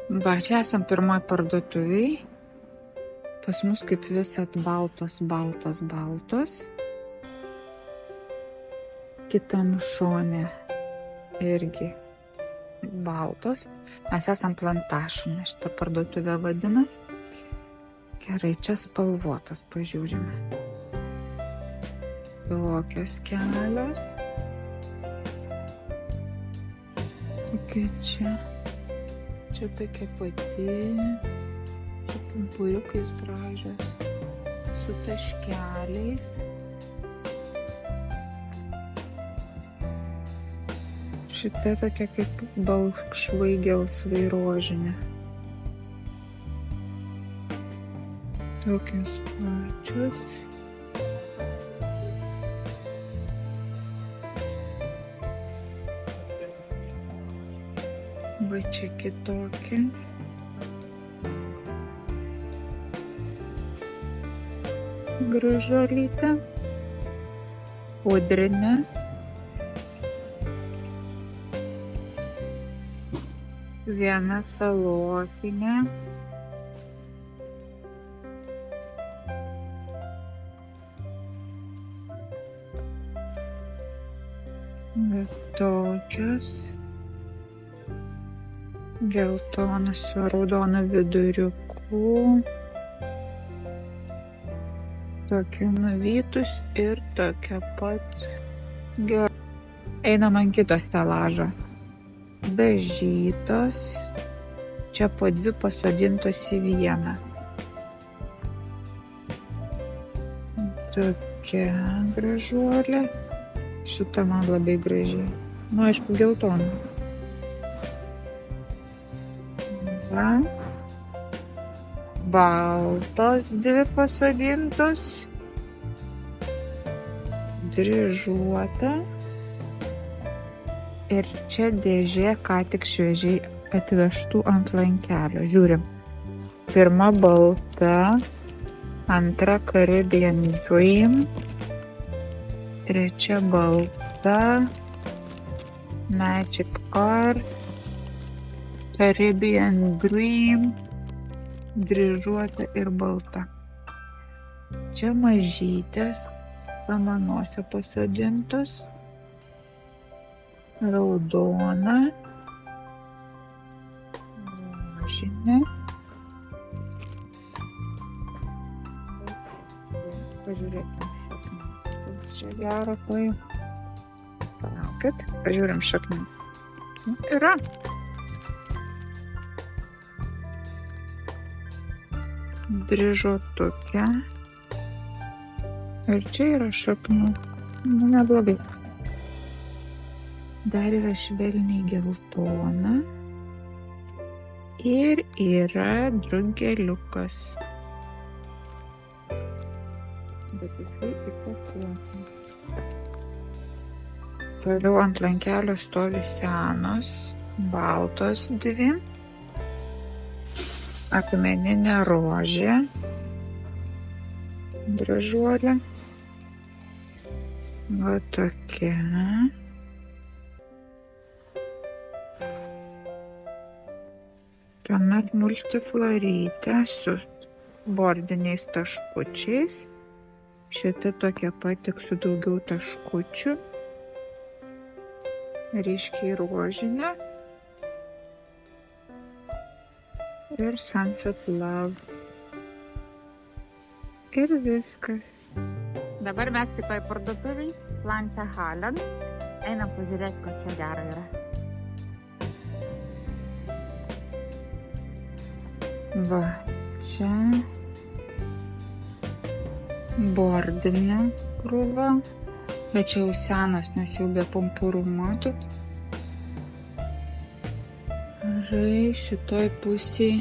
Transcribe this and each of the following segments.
Va, čia esam pirmoj parduotuviai. Pas mus kaip visat baltos. Kitam šone irgi baltos. Mes esam Plantašinė, šitą parduotuvę vadinas. Gerai, čia spalvotas, pažiūrime. Tokios kelios. Tokia čia. Čia tokia pati. Su pumpuriukais gražios. Su taškeliais. Šita tokia kaip balkšvai gelsvai rožinė. Tokios pačios. Va čia kitokia. Gražuolytė. Pudrinės. Viena salotinė. Tokios. Geltonas su raudonu viduriuku. Tokia nuvytus ir tokia pat. Gerai. Einam ant kito stelažo. Dažytos. Čia po 2 pasodintos į vieną. Tokia gražuolė. Šita man labai graži. Nu, aišku, geltona. Va. Baltos 2 pasodintos. Dryžuota. Ir čia dėžė ką tik šviežiai atvežtų ant lankelio. Žiūrim. Pirma balta. Antra Caribbean Dream. Trečia balta. Magic Art. Caribbean Dream. Dryžuota ir balta. Čia mažytės samanosio pasodintos. Raudona. Rožinė. Pažiūrėkim šaknis. Kas čia gero tai. Palaukit. Pažiūrim šaknis. Yra. Dryžuotukė. Ir čia yra šaknų. Nu, neblogai. Dar yra švelniai geltona. Ir yra drugeliukas. Bet jisai įpakuotas. Toliau ant lankelio stovi senos, baltos 2. Akmeninė rožė. Gražuolė. Va tokia. Tuomet multiflorytė su bordiniais taškučiais. Šita tokia pat, tik su daugiau taškučių. Ryškiai rožinė. Ir Sunset Love. Ir viskas. Dabar mes kitoj parduotuviai, Plantahallen. Einam pažiūrėti, ko čia gero yra. Va, čia bordinė krūva. Bet čia jau senas, nes jau be pumpurų matot. Gerai, šitoj pusėj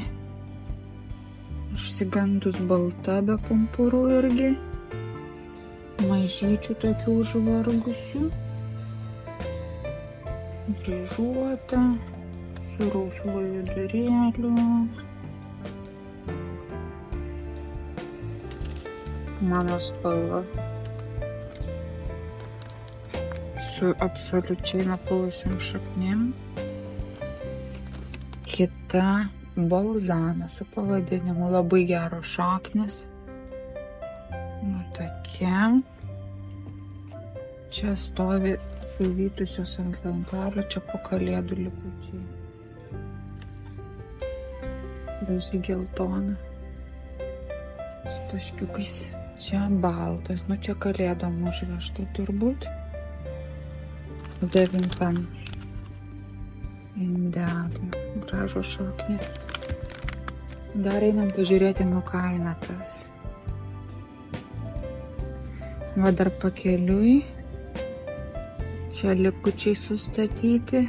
išsigandus balta be pumpurų irgi. Mažyčių tokių užvargusių. Dryžuota, su rausvu vidurėliu. Mano spalva. Su absoliučiai napuvusiam šaknim. Kita balzanas su pavadinimu, labai geros šaknis. Nu tokia. Čia stovi suvytusios ant lentelio, čia po kalėdų likučiai. Graži geltona. Su taškiukais. Čia baltas, nu čia kalėdom užvežta turbūt. 9 indelį. Gražus šaknis. Dar einam pažiūrėti nukainatas. Va dar pakeliui. Čia likučiai sustatyti.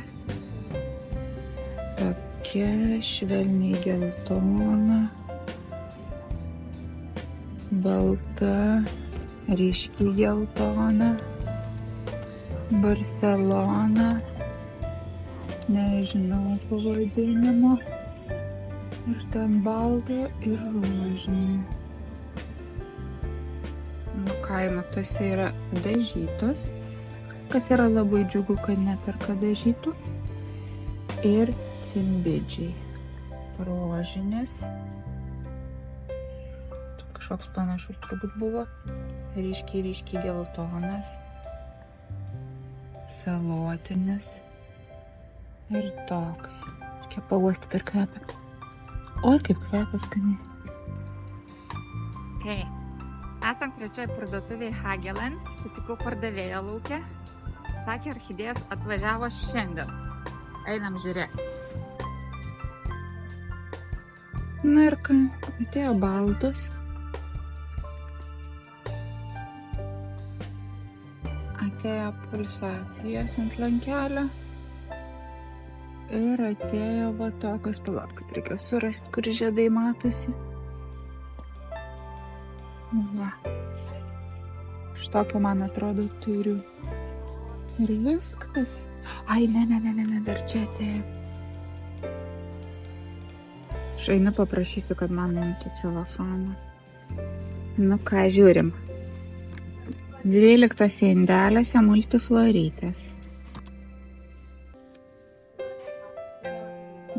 Tokia švelniai geltona. Balta. Ryškiai geltona. Barcelona. Nežinau pavadinimo. Ir ten balta ir rožinė. Nukainotose yra dažytos, kas yra labai džiugu, kad neperka dažytų. Ir cimbidžiai. Rožinės. Kažkoks panašus turbūt buvo. Ryškiai geltonas. Salotinis. Ir toks. Reikia pauostyti ir kvepia. Oi, kaip kvepia skaniai. Okay. Esam trečioje parduotuvėje Hageland. Sutikau pardavėją lauke. Sakė, orchidėjas atvažiavo šiandien. Einam žiūrėti. Na ir ką, atėjo baltos. Atėjo pulsacijos ant lankelio. Ir atėjo va tokios, palauk, kad reikia surasti, kur žiedai matosi. Va. Štokią, man atrodo, turiu. Ir viskas. Ai, ne, dar čia atėjo. Aš einu paprašysiu, kad man nuimtų celofaną. Nu ką, žiūrim. 12 indeliuose multiflorytės.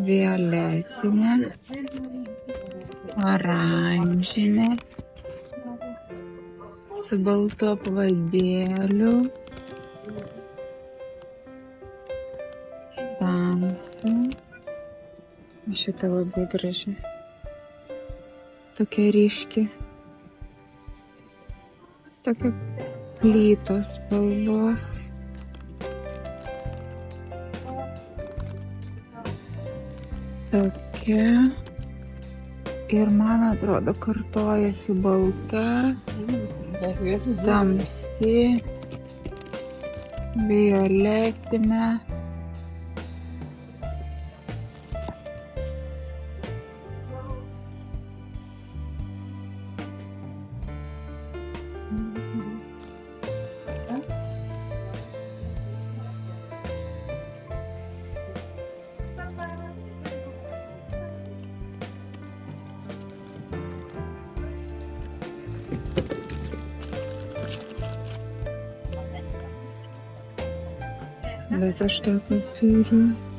Violetinė. Oranžinė. Su baltu apvadėliu. Tamsa. Šitą labai graži. Tokia ryški. Tokia plytos spalvos. Tokia. Ir man atrodo kartojasi balta, tamsi, violetinė. Bet aš tokio turiu.